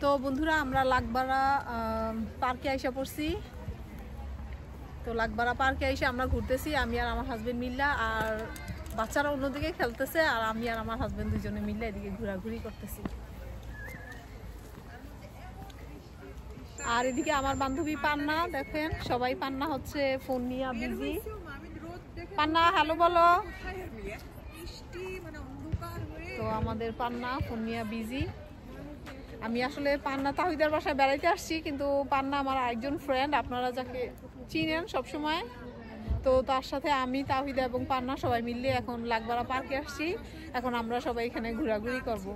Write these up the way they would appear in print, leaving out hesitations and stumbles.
তো বন্ধুরা আমরা লাগবাড়া পার্কে আইসা পড়ছি। তো লাগবাড়া পার্কে এসে আমরা ঘুরতেছি, আমি আর আমার হাজবেন্ড মিল্লা, আর বাচ্চারা অন্যদিকে খেলতেছে, আর আমি আর আমার হাজবেন্ড দুজনে মিল্লা এদিকে ঘোরাঘুরি করতেছি। আর এদিকে আমার বান্ধবী পান্না, দেখেন সবাই পান্না হচ্ছে ফোন নিয়ে বিজি। পান্না হ্যালো বলো। তো আমাদের পান্না ফোন নিয়ে বিজি। আমি আসলে পান্না তাহিদার বাসায় বেড়াইতে আসছি, কিন্তু পান্না আমার আরেকজন ফ্রেন্ড, আপনারা যাকে চিনেন সবসময়। তো তার সাথে আমি, তাহিদা এবং পান্না সবাই মিলে এখন লাগবাড়া পার্কে আসছি। এখন আমরা সবাই এখানে ঘোরাঘুরি করব।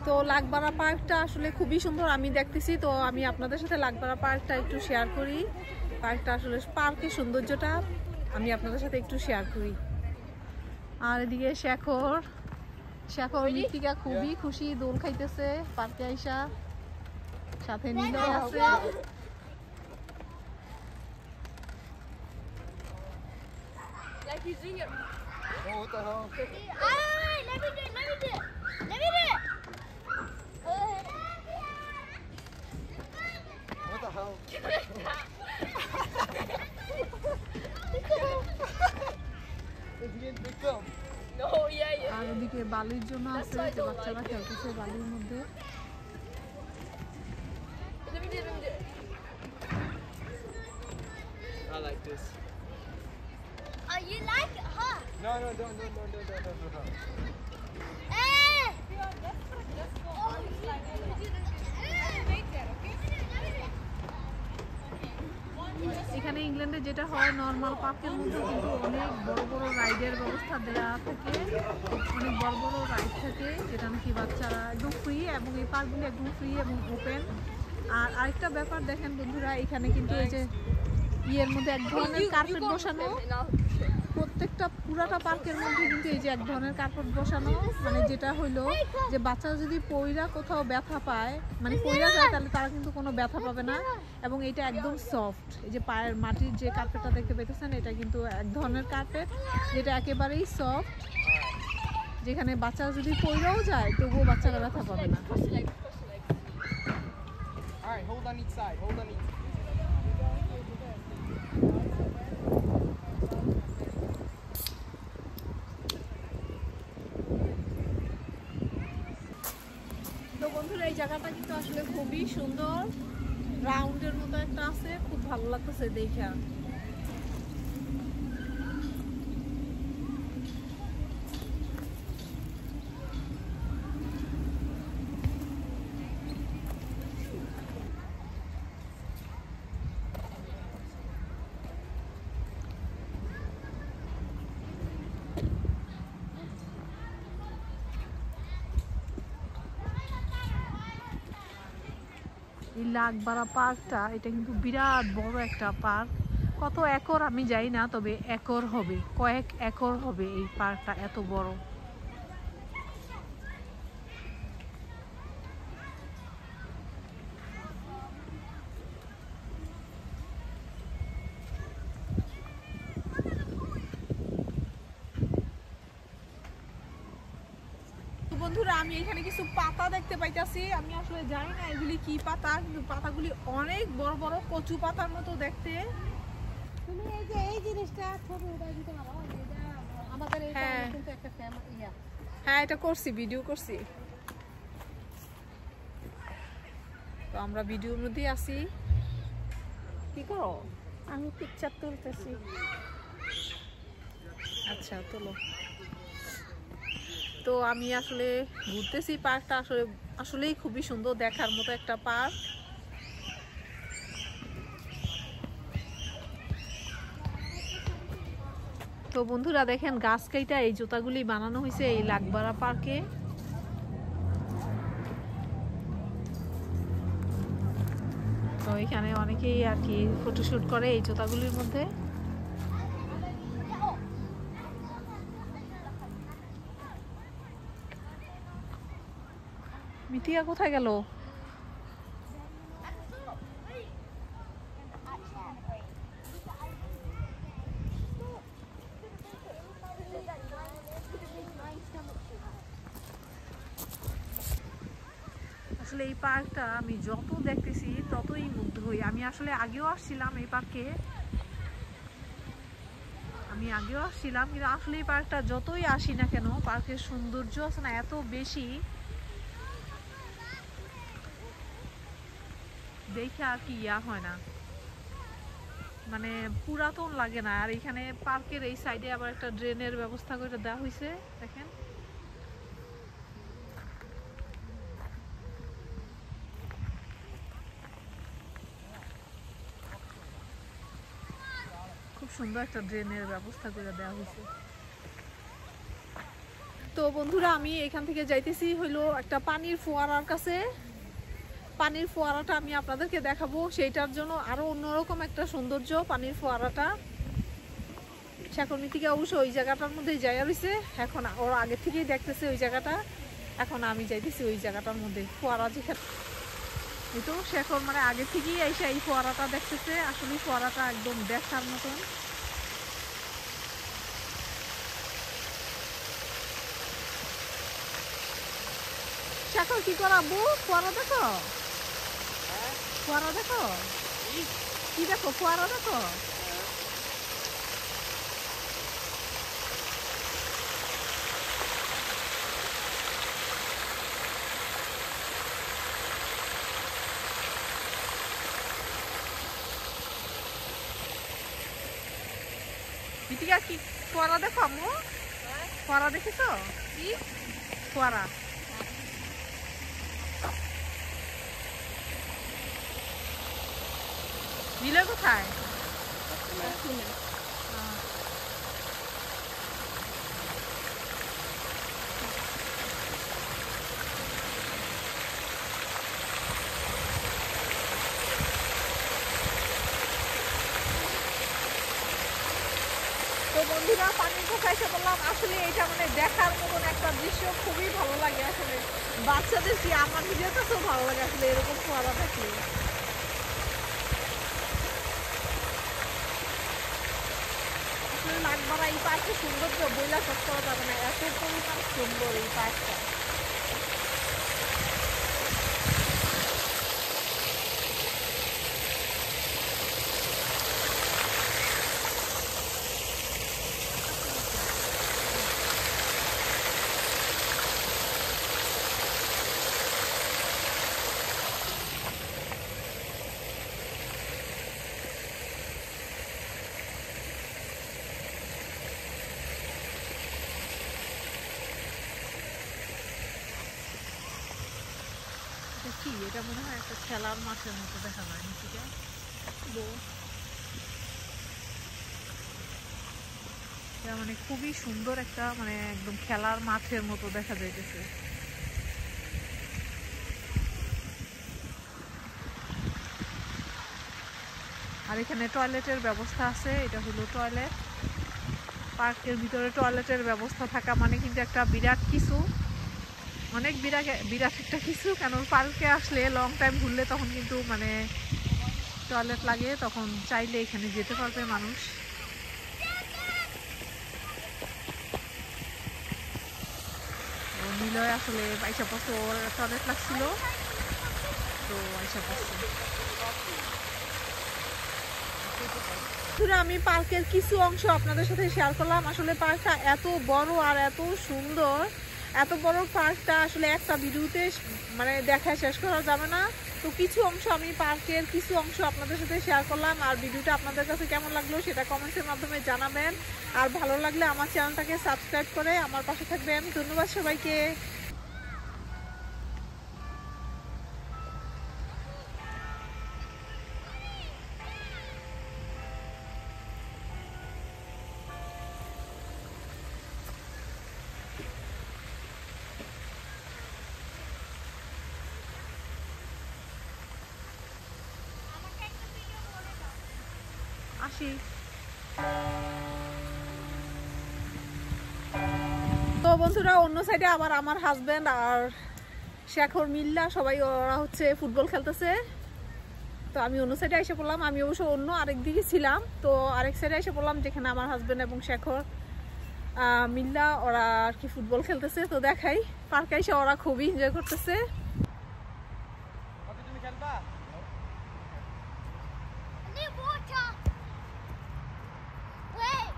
তো লাগবাড়া পার্কটা আসলে খুবই সুন্দর আমি দেখতেছি। তো আমি আপনাদের সাথে লাগবাড়া পার্কটা একটু শেয়ার করি। পার্কটা আসলে পার্কের সৌন্দর্যটা আমি আপনাদের সাথে একটু শেয়ার করি। আর এদিকে শেখর মৃত্তিকা খুবই খুশি, দোল খাইতেছে পার্কে আইসা, সাথে নিলয় আছে। আর ওদিকে বালির জন্য আছে, যে বাচ্চারা খেলতেছে বালির মধ্যে। I like this. Oh, you like it, huh? No, don't. এখানে ইংল্যান্ডে যেটা হয়, নর্মাল পার্কের মধ্যে কিন্তু অনেক বড় বড় রাইডের ব্যবস্থা দেওয়া থাকে, অনেক বড় বড় রাইড থাকে, যেটা নাকি বাচ্চারা একদম ফ্রি, এবং এই পার্কগুলি একদম ফ্রি এবং ওপেন। আর আরেকটা ব্যাপার দেখেন বন্ধুরা, এখানে কিন্তু এই যে ইয়ের মধ্যে এক ধরনের কার্পেট বসানো, প্রত্যেকটা পুরাটা পার্কের মধ্যে কিন্তু এই যে এক ধরনের কার্পেট বসানো, মানে যেটা হইলো যে বাচ্চারা যদি পইরা কোথাও ব্যথা পায়, মানে পইরা যায়, তাহলে তারা কিন্তু কোনো ব্যথা পাবে না। এবং এটা একদম সফট, এই যে পায়ের মাটির যে কার্পেটটা দেখতে পেতেছেন, এটা কিন্তু এক ধরনের কার্পেট যেটা একেবারেই সফট, যেখানে বাচ্চারা যদি পইরাও যায় তবুও বাচ্চারা ব্যথা পাবে না। Alright, hold on each side. তো বন্ধুরা এই জায়গাটা কিন্তু আসলে খুবই সুন্দর, রাউন্ডের মতো একটা আছে, খুব ভালো লাগতেছে দেখা। এই লাগবাড়া পার্কটা, এটা কিন্তু বিরাট বড় একটা পার্ক। কত একর আমি জানি না, তবে একর হবে, কয়েক একর হবে এই পার্কটা, এত বড়। বন্ধুরা আমি এখানে কিছু পাতা দেখতে পাইতাছি, আমি আসলে জানি না এগুলি কি পাতা, কিন্তু পাতাগুলি অনেক বড় বড়, কচু পাতার মতো দেখতে। তুমি এই যে এই জিনিসটা ছবিটা দিতে পারো, এটা আমাদের এই কিন্তু একটা ফেমাস ইয়া। হ্যাঁ, এটা করছি, ভিডিও করছি। তো আমরা ভিডিওর মধ্যে আছি। কি করো? আমি পিকচার তুলতেছি। আচ্ছা তোলো। তো আমি আসলে ঘুরতেছি, পার্কটা আসলেই খুবই সুন্দর, দেখার মতো একটা পার্ক। তো বন্ধুরা দেখেন, গাছ কাইটা এই জুতাগুলি বানানো হয়েছে এই লাগবাড়া পার্কে। তো এখানে অনেকেই আর কি ফটোশুট করে এই জুতাগুলির মধ্যে। মিথিয়া কোথায় গেল? আসলে এই পার্কটা আমি যত দেখতেছি ততই মুগ্ধ হই। আমি আসলে আগেও আসছিলাম এই পার্কে, কিন্তু আসলে এই পার্কটা যতই আসি না কেন, পার্কের সৌন্দর্য আছে না এত বেশি, দেখে আর কি হয় না, মানে পুরাতন লাগে না। আর এখানে পার্কের এই সাইডে আবার একটা ড্রেনের ব্যবস্থা করে দেওয়া হয়েছে, দেখেন। খুব সুন্দর একটা ড্রেনের ব্যবস্থা করে দেওয়া হয়েছে। তো বন্ধুরা, আমি এখান থেকে যাইতেছি হইলো একটা পানির ফোয়ারার কাছে। পানির ফোয়ারাটা আমি আপনাদেরকে দেখাবো, সেইটার জন্য আরো অন্যরকম একটা সৌন্দর্য পানির ফোয়ারাটা। এখন মিতিকা অবশ্য ওই জায়গাটার মধ্যেই যাইয়া রয়েছে, এখন ওর আগে থেকেই দেখতেছে ওই জায়গাটা, এখন আমি যাইতেছি ওই জায়গাটার মধ্যে। ফোয়ারা যেখানে এই তো সে এখন মানে আগে থেকেই এসে এই ফোয়ারাটা দেখতেছে। আসলে ফোয়ারাটা একদম দেখার মতন। শেখর কি করাবো? ফোয়ারা দেখো, ফোয়ারা দেখো, কি দেখো? ফোয়ারা দেখো। মিতিকা কি ফোয়ারা দেখো আম্মু? ফোয়ারা দেখেছো? কি ফোয়ারা? মিলে কোথায়? তো বন্ধুরা, পানির কোথায় এসে বললাম, আসলে এটা মানে দেখার মতন একটা দৃশ্য, খুবই ভালো লাগে আসলে। বাচ্চাদের কি, আমার নিজের কাছেও ভালো লাগে আসলে এরকম ফোয়ারা দেখলে। আসলে লাগবারা এই পার্কের সৌন্দর্য বইলা শেষ করা যাবে না, এত পরিমাণ সুন্দর এই পার্কটা। কি এটা মনে হয় একটা খেলার মাঠের মতো দেখা যায় নিচে। এটা মানে খুবই সুন্দর একটা, মানে একদম খেলার মাঠের মতো দেখা যাইতেছে। আর এখানে টয়লেটের ব্যবস্থা আছে, এটা হলো টয়লেট। পার্কের ভিতরে টয়লেটের ব্যবস্থা থাকা মানে কিন্তু একটা বিরাট কিছু, অনেক বিরাট একটা কিছু। কেন পার্কে আসলে লং টাইম ঘুরলে তখন কিন্তু মানে টয়লেট লাগে, তখন চাইলে এখানে যেতে পারবে মানুষ। নিলয় আসলে আইসা পড়ছে, ওর টয়লেট লাগছিল তো আইসা পড়ছে। আমি পার্কের কিছু অংশ আপনাদের সাথে শেয়ার করলাম। আসলে পার্কটা এত বড় আর এত সুন্দর, এত বড় পার্কটা আসলে একটা ভিডিওতে মানে দেখায় শেষ করা যাবে না। তো কিছু অংশ, আমি পার্কের কিছু অংশ আপনাদের সাথে শেয়ার করলাম। আর ভিডিওটা আপনাদের কাছে কেমন লাগলো সেটা কমেন্টের মাধ্যমে জানাবেন। আর ভালো লাগলে আমার চ্যানেলটাকে সাবস্ক্রাইব করে আমার পাশে থাকবেন। ধন্যবাদ সবাইকে। আসি। তো বন্ধুরা, অন্য সাইডে আবার আমার হাজবেন্ড আর শেখর মিল্লা সবাই ওরা হচ্ছে ফুটবল খেলতেছে। তো আমি অন্য সাইডে এসে পড়লাম। আমি অবশ্য অন্য আরেক দিকে ছিলাম, তো আরেক সাইডে এসে পড়লাম যেখানে আমার হাজবেন্ড এবং শেখর মিল্লা ওরা আর কি ফুটবল খেলতেছে। তো দেখাই, পার্কে এসে ওরা খুবই এনজয় করতেছে। Papa. I need water. Wait.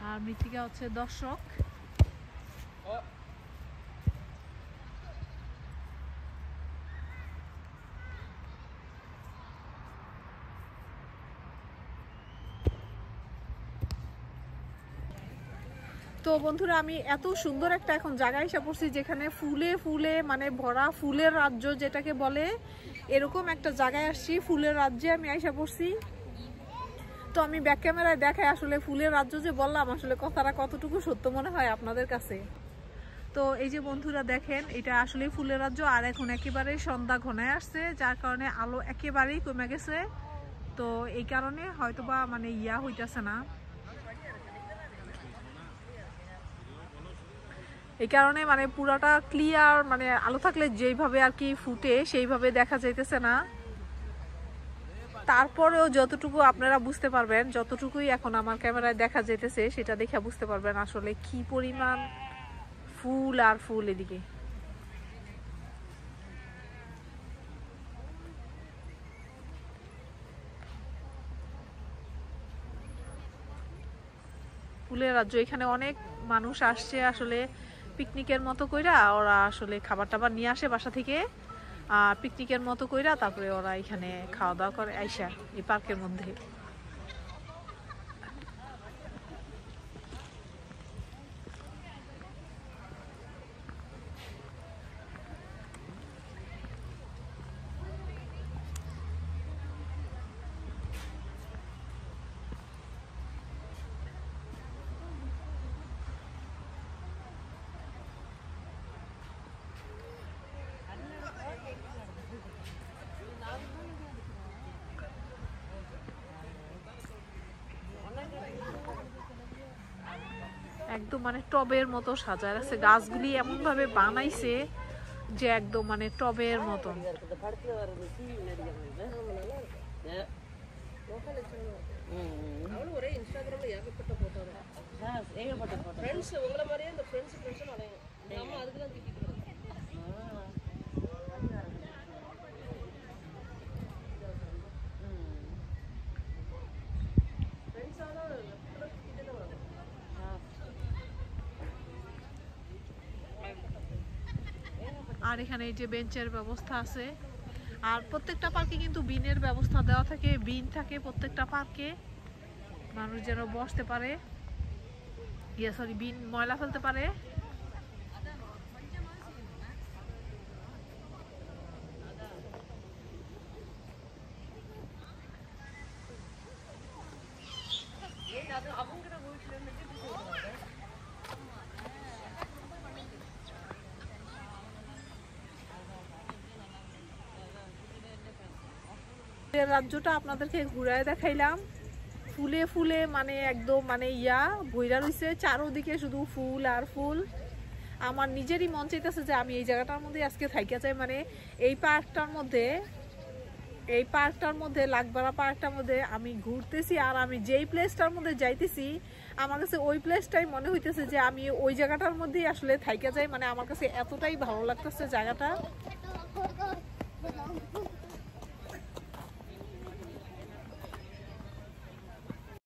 আর মৃত্তিকা হচ্ছে দর্শক। Oh. তো বন্ধুরা আমি এত সুন্দর একটা এখন জায়গায় এসে পড়ছি যেখানে ফুলে ফুলে মানে ভরা, ফুলের রাজ্য যেটাকে বলে, এরকম একটা জায়গায় আসছি। ফুলের রাজ্যে আমি এসে পড়ছি। তো আমি ব্যাক ক্যামেরায় দেখাই আসলে ফুলের রাজ্য যে বললাম আসলে কথাটা কতটুকু সত্য মনে হয় আপনাদের কাছে। তো এই যে বন্ধুরা দেখেন, এটা আসলে ফুলের রাজ্য। আর এখন একেবারে সন্ধ্যা ঘনায় আসছে, যার কারণে আলো একেবারেই কমে গেছে। তো এই কারণে হয়তোবা মানে ইয়া হইতেছে না, এই কারণে মানে পুরাটা ক্লিয়ার, মানে আলো থাকলে যেইভাবে আর কি ফুটে সেইভাবে দেখা যাইতেছে না। তারপরেও যতটুকু আপনারা বুঝতে পারবেন, যতটুকুই এখন আমার ক্যামেরায় দেখা যাইতেছে সেটা দেখে বুঝতে পারবেন আসলে কি পরিমাণ ফুল আর ফুল। এদিকে ফুলের রাজ্য, এখানে অনেক মানুষ আসছে আসলে পিকনিকের মতো কইরা। ওরা আসলে খাবার টাবার নিয়ে আসে বাসা থেকে, পিকনিকের মতো কইরা তারপরে ওরা এখানে খাওয়া দাওয়া করে আইসা এই পার্কের মধ্যে। একদম মানে টবের মতো সাজায় রাখছে, গাছগুলি এমন ভাবে বানাইছে যে একদম মানে টবের মতন। আর এখানে এই যে বেঞ্চের ব্যবস্থা আছে। আর প্রত্যেকটা পার্কে কিন্তু বিনের ব্যবস্থা দেওয়া থাকে, বিন থাকে প্রত্যেকটা পার্কে, মানুষ যেন বসতে পারে, বিন ময়লা ফেলতে পারে। রাজ্যটা আপনাদেরকে ঘুরায় দেখাইলাম। ফুলে ফুলে মানে একদম মানে ইয়া বইরা রইছে, চারোদিকে শুধু ফুল আর ফুল। আমার নিজেরই মন চাইতেছে যে আমি এই জায়গাটার মধ্যে আজকে থাইকা চাই, মানে এই পার্কটার মধ্যে লাগবাড়া পার্কটার মধ্যে আমি ঘুরতেছি। আর আমি যেই প্লেসটার মধ্যে যাইতেছি আমার কাছে ওই প্লেসটাই মনে হইতেছে যে আমি ওই জায়গাটার মধ্যেই আসলে থাইকা যাই। মানে আমার কাছে এতটাই ভালো লাগতেছে জায়গাটা।